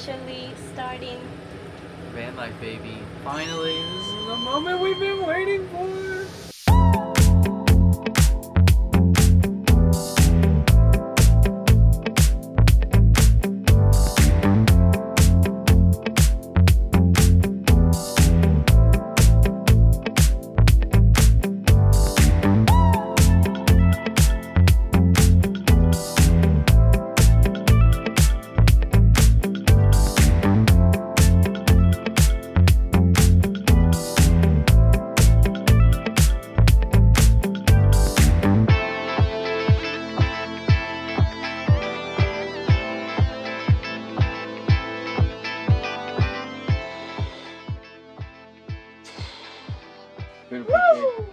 officially starting. Vanlife, baby. Finally, this is the moment we've been waiting for. Woo!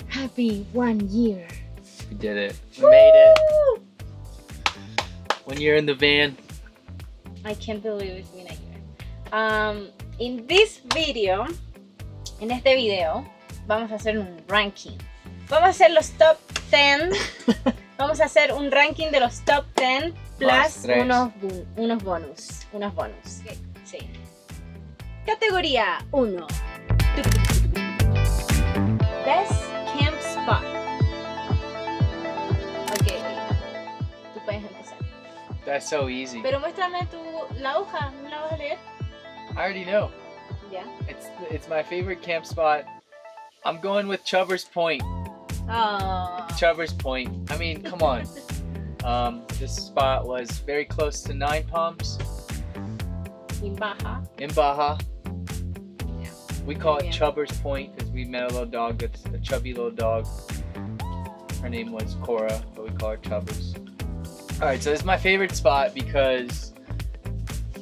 Happy 1 year. We did it. We made it. 1 year in the van. I can't believe it's been a year. In this video, en este video, vamos a hacer un ranking. Vamos a hacer los top 10. Vamos a hacer un ranking de los top 10 plus unos bonus. Okay, sí. Categoría 1. Best camp spot. Ok, tú puedes empezar. That's so easy. Pero muéstrame la hoja, ¿no la vas a leer? I already know. Yeah. It's my favorite camp spot. I'm going with Chubbers Point. Oh. Chubbers Point. I mean, come on. This spot was very close to Nine Palms. In Baja. In Baja. Yeah. We call it Chubbers Point because we met a little dog that's a chubby little dog. Her name was Cora, but we call her Chubbers. Alright, so this is my favorite spot because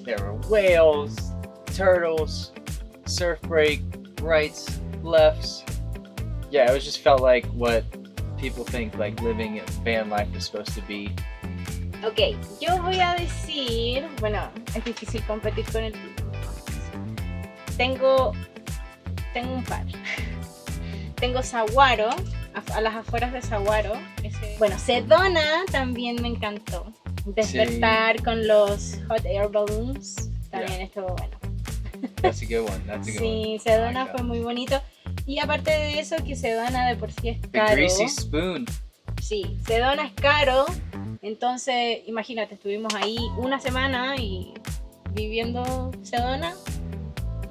there were whales, turtles, surf break, rights, lefts. Yeah, it just felt like what people think like living van life is supposed to be. Ok, yo voy a decir, bueno, es difícil competir con el tipo. Tengo un par. Tengo Saguaro, a las afueras de Saguaro. Bueno, Sedona también me encantó. Despertar con los hot air balloons también estuvo bueno. That's a good one. That's a good one. Sí, Sedona fue muy bonito. Y aparte de eso, que Sedona de por sí es The caro. Greasy Spoon. Sí, Sedona es caro. Entonces, imagínate, estuvimos ahí una semana y viviendo Sedona.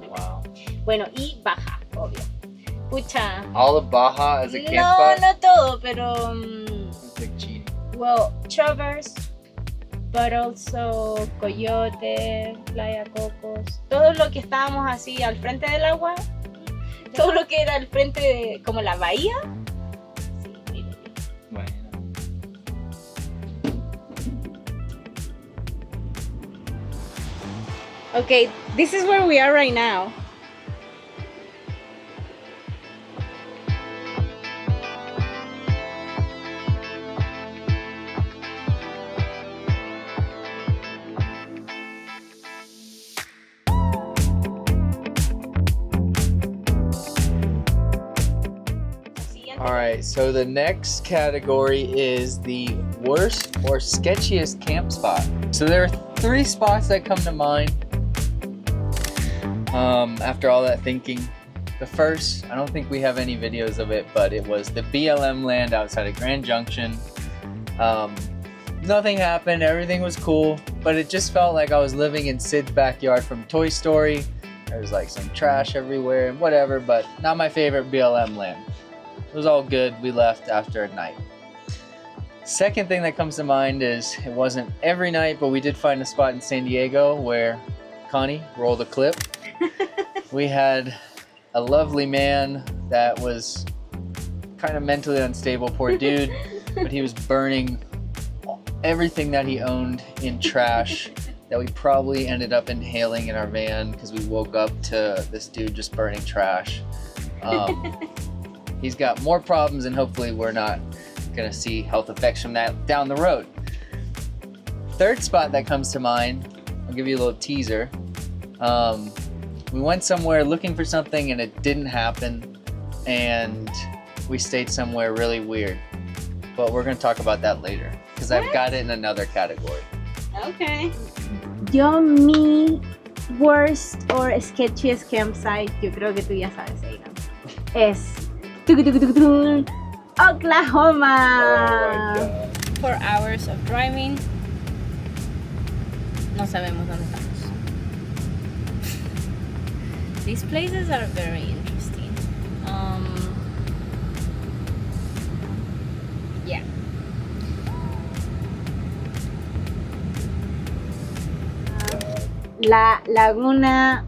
Wow. Bueno, y Baja, obvio. Pucha. All of Baja as a camp No, spot? no todo, pero It's like cheating. well, Traverse, but also Coyote, Playa Cocos, todo lo que estábamos así al frente del agua, todo lo que era al frente de como la bahía. Sí, muy bello. Bueno. Okay, this is where we are right now. Alright, so the next category is the worst or sketchiest camp spot. So there are 3 spots that come to mind after all that thinking. The first, I don't think we have any videos of it, but it was the BLM land outside of Grand Junction. Nothing happened, everything was cool, but it just felt like I was living in Sid's backyard from Toy Story. There was like some trash everywhere and whatever, but not my favorite BLM land. It was all good. We left after a night. Second thing that comes to mind is it wasn't every night, but we did find a spot in San Diego where Connie, roll the clip. We had a lovely man that was kind of mentally unstable, poor dude, but he was burning everything that he owned in trash that we probably ended up inhaling in our van because we woke up to this dude just burning trash. He's got more problems and hopefully we're not gonna see health effects from that down the road. Third spot that comes to mind, I'll give you a little teaser. We went somewhere looking for something and it didn't happen and we stayed somewhere really weird. but we're gonna talk about that later because I've got it in another category. Okay. Yo, mi worst or sketchiest campsite, yo creo que tú ya sabes, Aidan, es Oklahoma. Oh my God. 4 hours of driving. No sabemos dónde estamos. These places are very interesting. Yeah. La laguna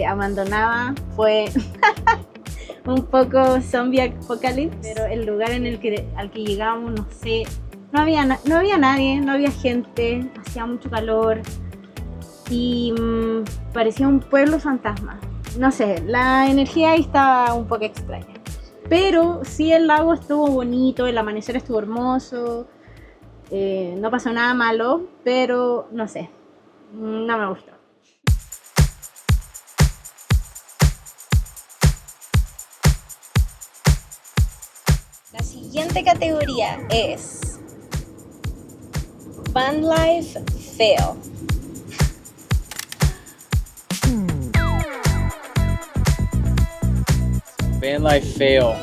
abandonada fue un poco zombie apocalypse, pero el lugar al que llegamos, no sé, no había nadie, no había gente, hacía mucho calor y parecía un pueblo fantasma. No sé, la energía ahí estaba un poco extraña. Pero sí, el lago estuvo bonito, el amanecer estuvo hermoso, no pasó nada malo, pero no sé, no me gustó. La siguiente categoría es Vanlife Fail. Vanlife Fail.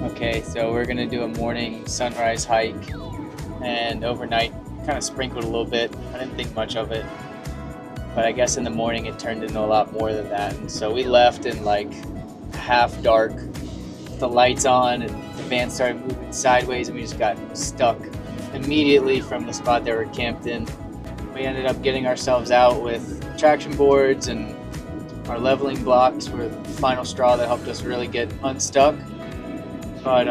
Okay, so we're gonna do a morning sunrise hike, and overnight kind of sprinkled a little bit. I didn't think much of it, but I guess in the morning it turned into a lot more than that. And so we left in like half dark, the lights on, and the van started moving sideways, and we just got stuck immediately from the spot that we're camped in. We ended up getting ourselves out with traction boards, and our leveling blocks were the final straw that helped us really get unstuck. But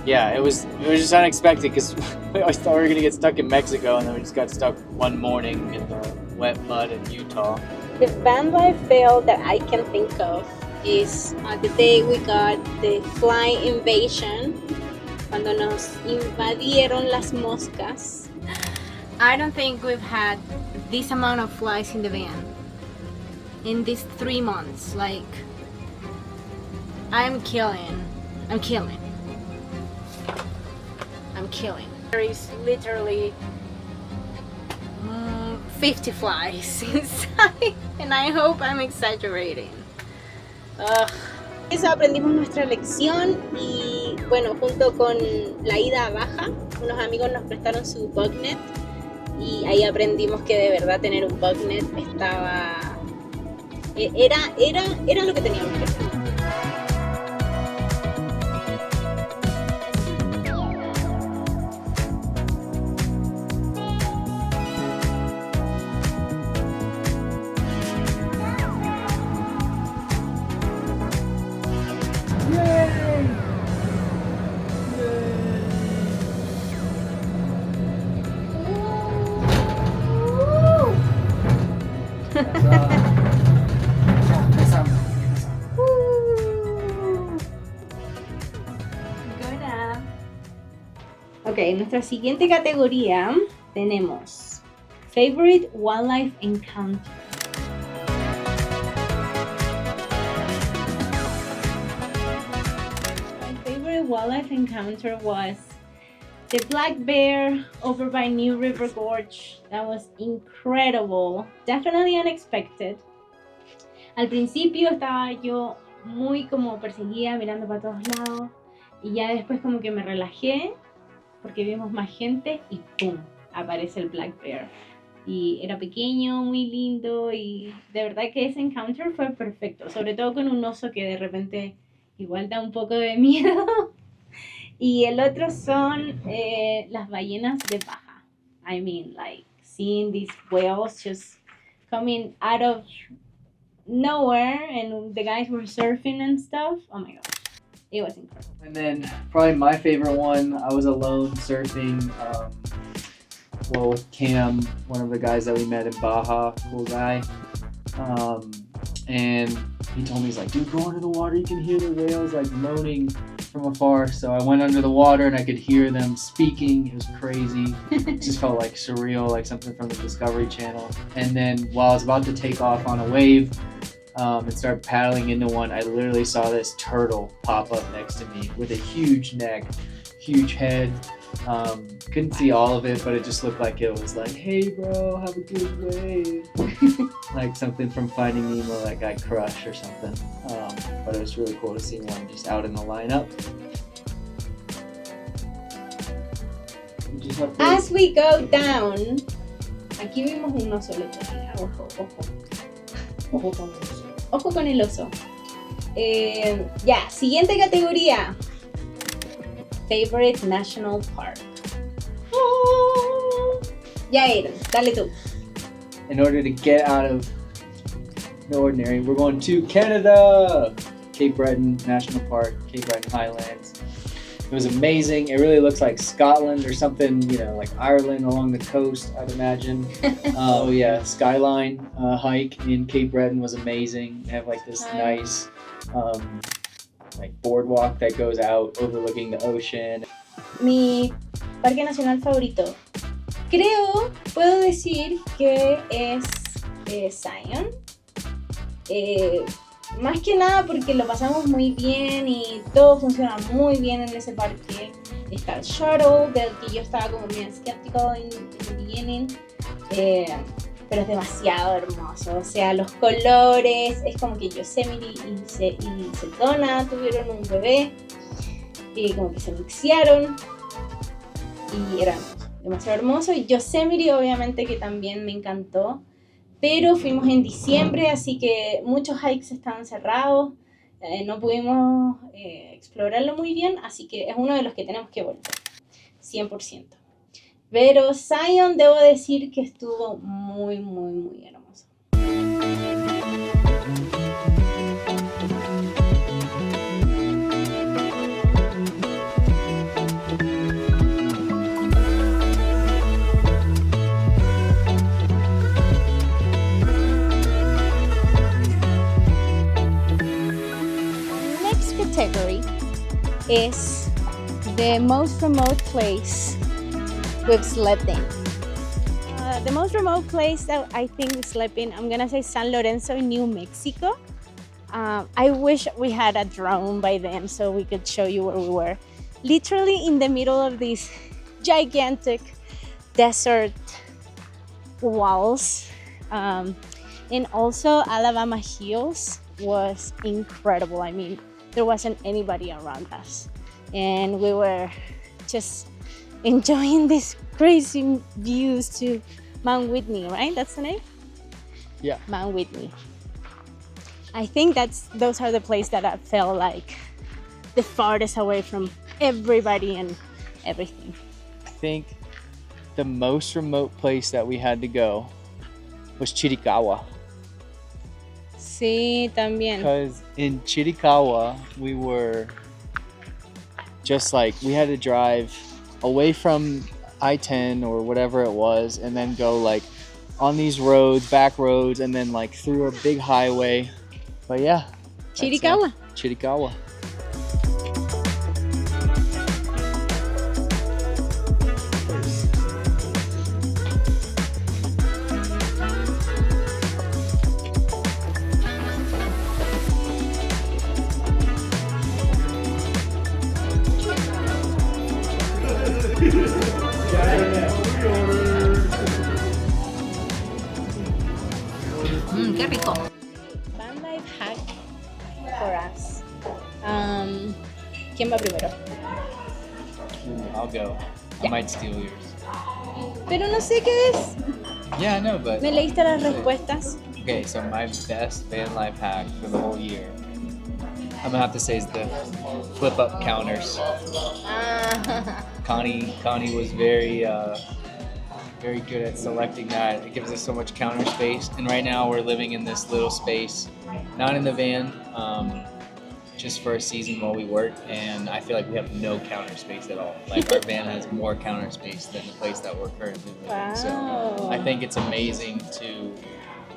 yeah, it was just unexpected because we always thought we were gonna get stuck in Mexico, and then we just got stuck one morning in the wet mud in Utah. The Vanlife Fail that I can think of is the day we got the fly invasion, cuando nos invadieron las moscas. I don't think we've had this amount of flies in the van in these 3 months. Like, I'm killing. There is literally 50 flies inside, and I hope I'm exaggerating. Eso aprendimos nuestra lección y bueno, junto con la ida a Baja, unos amigos nos prestaron su bugnet y ahí aprendimos que de verdad tener un bugnet era lo que teníamos que hacer. Ok, en nuestra siguiente categoría tenemos Favorite Wildlife Encounter. My favorite wildlife encounter was the black bear over by New River Gorge. That was incredible. Definitely unexpected. Al principio estaba yo muy como perseguida, mirando para todos lados. Y ya después como que me relajé porque vimos más gente y ¡pum! Aparece el black bear. Y era pequeño, muy lindo y de verdad que ese encounter fue perfecto. Sobre todo con un oso que de repente igual da un poco de miedo. Y el otro son las ballenas de Baja. I mean, like seeing these whales just coming out of nowhere and the guys were surfing and stuff. Oh my gosh. It was incredible. And then probably my favorite one, I was alone surfing, with Cam, one of the guys that we met in Baja, cool guy. And he told me, he's like, dude, go under the water, you can hear the whales like moaning from afar. So I went under the water and I could hear them speaking. It was crazy. It just felt like surreal, like something from the Discovery Channel. And then while I was about to take off on a wave, and started paddling into one. I literally saw this turtle pop up next to me with a huge neck, huge head. Couldn't see all of it, but it just looked like it was like, hey bro, have a good wave. Like something from Finding Nemo, that guy Crush or something. But it was really cool to see one just out in the lineup. As we go down, aquí vimos un oso lecho. Ojo, ojo. Ojo con el oso. Ojo con el oso. Ya, siguiente categoría. Favorite National Park. Oh. Ya, Aaron, dale tú. In order to get out of the ordinary, we're going to Canada! Cape Breton National Park, Cape Breton Highlands. It was amazing. It really looks like Scotland or something, you know, like Ireland along the coast, I'd imagine. Oh yeah, Skyline hike in Cape Breton was amazing. They have like this nice like boardwalk that goes out overlooking the ocean. Mi parque nacional favorito. Creo, puedo decir que es Zion. Más que nada porque lo pasamos muy bien y todo funciona muy bien en ese parque. Está el shuttle, del que yo estaba como bien escéptico en el beginning, pero es demasiado hermoso. O sea, los colores, es como que Yosemite y Sedona tuvieron un bebé y como que se mixearon y era demasiado hermoso. Y Yosemite obviamente que también me encantó. Pero fuimos en diciembre, así que muchos hikes estaban cerrados, no pudimos explorarlo muy bien, así que es uno de los que tenemos que volver, 100%. Pero Zion debo decir que estuvo muy, muy, muy hermoso. Category is the most remote place we've slept in. The most remote place that I think we slept in, I'm gonna say San Lorenzo, New Mexico. I wish we had a drone by then so we could show you where we were. Literally in the middle of these gigantic desert walls. And also Alabama Hills was incredible. I mean, there wasn't anybody around us and we were just enjoying these crazy views to Mount Whitney, right? That's the name? Yeah. Mount Whitney. I think those are the places that I felt like the farthest away from everybody and everything. I think the most remote place that we had to go was Chiricahua. Sí, también. Because in Chiricahua, we were just like, we had to drive away from I-10 or whatever it was, and then go like on these roads, back roads, and then like through a big highway. But yeah. Chiricahua. Chiricahua. Qué rico. Vanlife Hack for us. ¿Quién va primero? I'll go. I might steal yours. Pero no sé qué es. Yeah, I know, but... ¿Me leíste las respuestas? Okay, so my best Vanlife hack for the whole year, I'm gonna have to say is the flip up counters. Connie was very good at selecting that. It gives us so much counter space, and right now we're living in this little space, not in the van, just for a season while we work, and I feel like we have no counter space at all. Like our van has more counter space than the place that we're currently living. Wow. So I think it's amazing to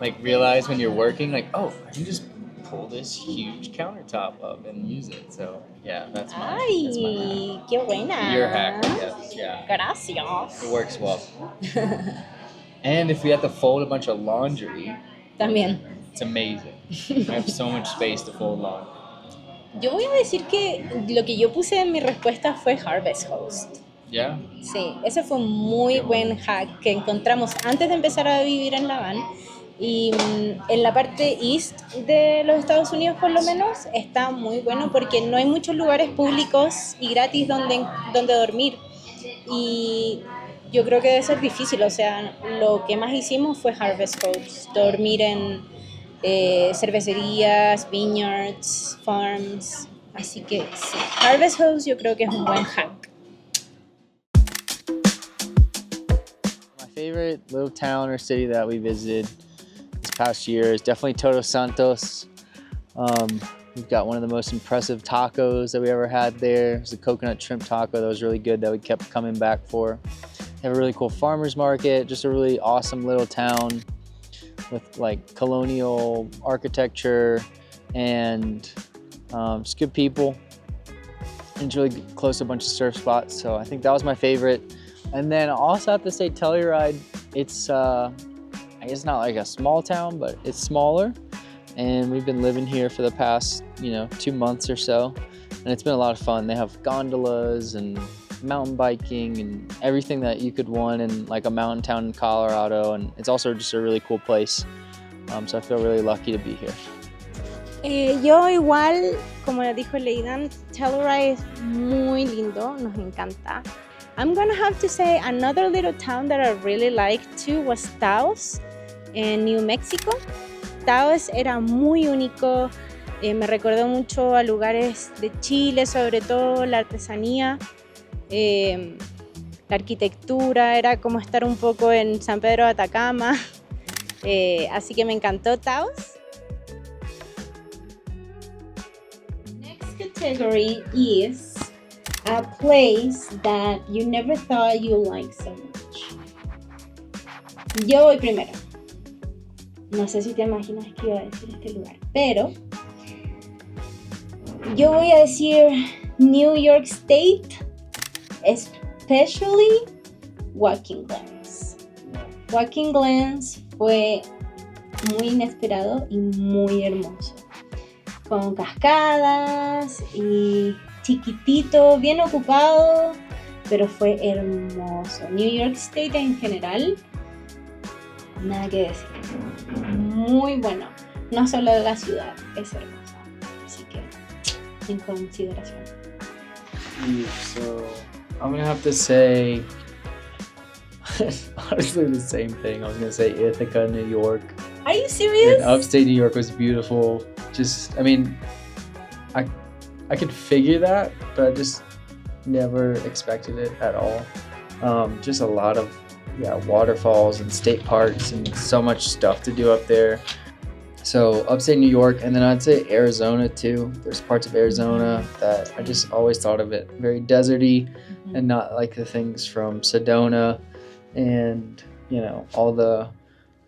like realize when you're working, like, oh, I can just pull this huge countertop up and use it. So yeah, that's my Ay, qué buena. Your hack, yes, yeah. Gracias. It works well. And if we have to fold a bunch of laundry, También. It's amazing. I have so much space to fold on. Yo voy a decir que lo que yo puse en mi respuesta fue Harvest Host. Yeah? Sí, ese fue un muy buen hack que encontramos antes de empezar a vivir en la van. Y en la parte east de los Estados Unidos, por lo menos, está muy bueno porque no hay muchos lugares públicos y gratis donde dormir. Y yo creo que debe ser difícil, o sea, lo que más hicimos fue Harvest Host, dormir en cervecerías, vineyards, farms. Así que sí, Harvest Host yo creo que es un buen hack. My favorite little town or city that we visited this past year is definitely Todos Santos. We've got one of the most impressive tacos that we ever had there. It was a coconut shrimp taco that was really good that we kept coming back for. They have a really cool farmer's market, just a really awesome little town with like colonial architecture and just good people. And it's really close to a bunch of surf spots, so I think that was my favorite. And then I also have to say Telluride, it's I guess not like a small town, but it's smaller. And we've been living here for the past, 2 months or so. And it's been a lot of fun. They have gondolas and mountain biking and everything that you could want in like a mountain town in Colorado. And it's also just a really cool place. So I feel really lucky to be here. Yo igual, como dijo Leidan, Telluride es muy lindo, nos encanta. I'm gonna have to say another little town that I really liked too was Taos en New Mexico. Taos era muy único, me recordó mucho a lugares de Chile, sobre todo la artesanía, la arquitectura, era como estar un poco en San Pedro de Atacama, así que me encantó Taos. Next category is a place that you never thought you liked so much. Yo voy primero. No sé si te imaginas que iba a decir este lugar, pero yo voy a decir New York State, especially Walking Glens. Walking Glens fue muy inesperado y muy hermoso, con cascadas y chiquitito, bien ocupado, pero fue hermoso. New York State en general, nada que decir. Muy bueno. No solo la ciudad es hermosa, así que en consideración. So I'm gonna have to say honestly the same thing. I was gonna say Ithaca, New York. Are you serious? And upstate New York was beautiful. I could figure that, but I just never expected it at all. Just a lot of waterfalls and state parks and so much stuff to do up there. So upstate New York, and then I'd say Arizona too. There's parts of Arizona that I just always thought of it very deserty and not like the things from Sedona and all the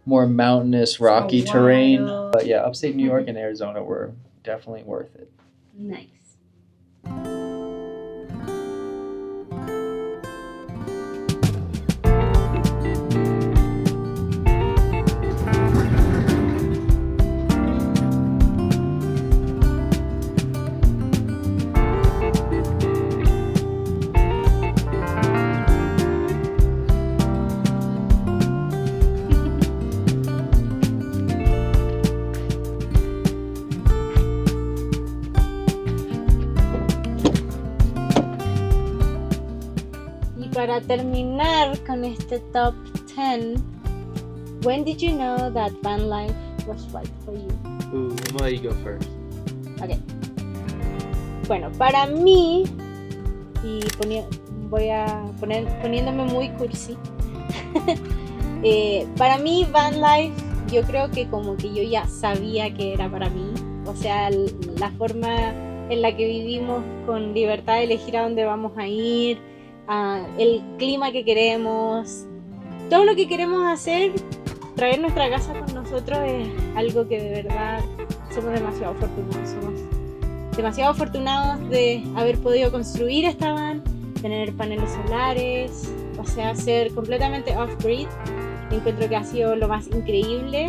more mountainous rocky terrain. But yeah, upstate New York and Arizona were definitely worth it. Nice. Para terminar con este top 10, when did you know that van life was right for you? Ooh, I'm gonna let you go first. Okay. Bueno, para mí, y poniéndome muy cursi, para mí van life, yo creo que como que yo ya sabía que era para mí. O sea, la forma en la que vivimos con libertad de elegir a dónde vamos a ir, el clima que queremos, todo lo que queremos hacer, traer nuestra casa con nosotros es algo que de verdad somos demasiado afortunados. Somos demasiado afortunados de haber podido construir esta van, tener paneles solares, o sea, ser completamente off-grid. Encuentro que ha sido lo más increíble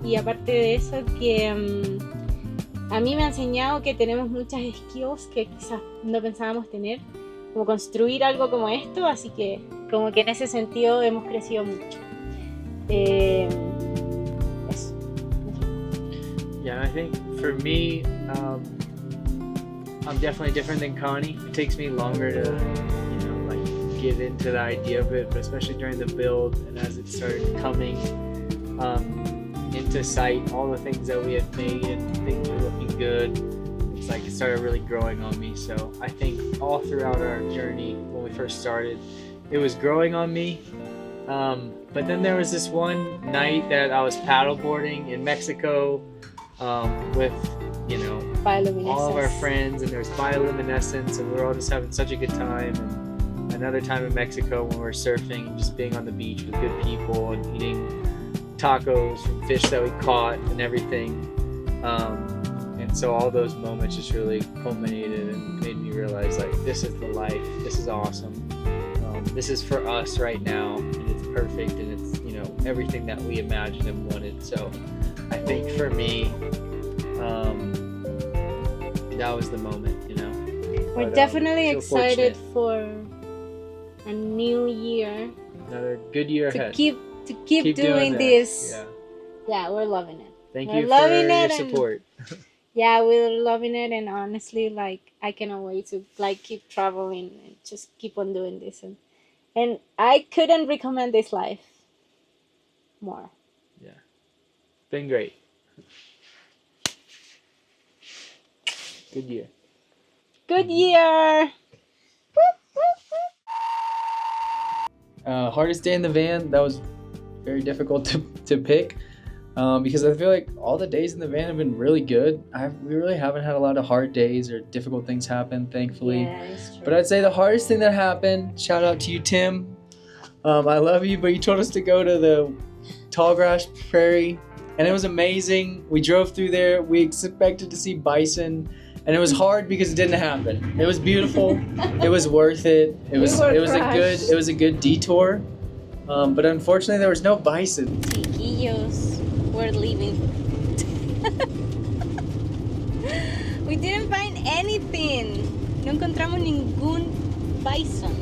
y aparte de eso que a mí me ha enseñado que tenemos muchas skills que quizás no pensábamos tener, como construir algo como esto, así que como que en ese sentido hemos crecido mucho. Eso. Yeah, I think for me, I'm definitely different than Connie. It takes me longer to, like get into the idea of it, but especially during the build and as it started coming into sight, all the things that we had made and things were looking good. It's like it started really growing on me. So I think all throughout our journey when we first started, it was growing on me. But then there was this one night that I was paddleboarding in Mexico with, all of our friends, and there's bioluminescence, and we were all just having such a good time. And another time in Mexico when we were surfing and just being on the beach with good people and eating tacos from fish that we caught and everything. And so all those moments just really culminated and made me realize, like, this is the life, this is awesome. This is for us right now, and it's perfect, and it's, everything that we imagined and wanted. So I think for me, that was the moment, We're definitely excited for a new year. Another good year ahead. To keep doing this. Yeah, we're loving it. Thank we're you for your support. Yeah, we're loving it, and honestly, like, I cannot wait to like keep traveling and just keep on doing this, and I couldn't recommend this life more. Yeah, been great. Good year. Good year. Hardest day in the van, that was very difficult to pick because I feel like all the days in the van have been really good. We really haven't had a lot of hard days or difficult things happen, thankfully. Yeah, it's true. But I'd say the hardest thing that happened, shout out to you, Tim. I love you, but you told us to go to the Tallgrass Prairie, and it was amazing. We drove through there. We expected to see bison, and it was hard because it didn't happen. It was beautiful. It was worth it. It was a good detour. But unfortunately, there was no bison. Chiquillos, we're leaving. We didn't find anything. No encontramos ningún bison.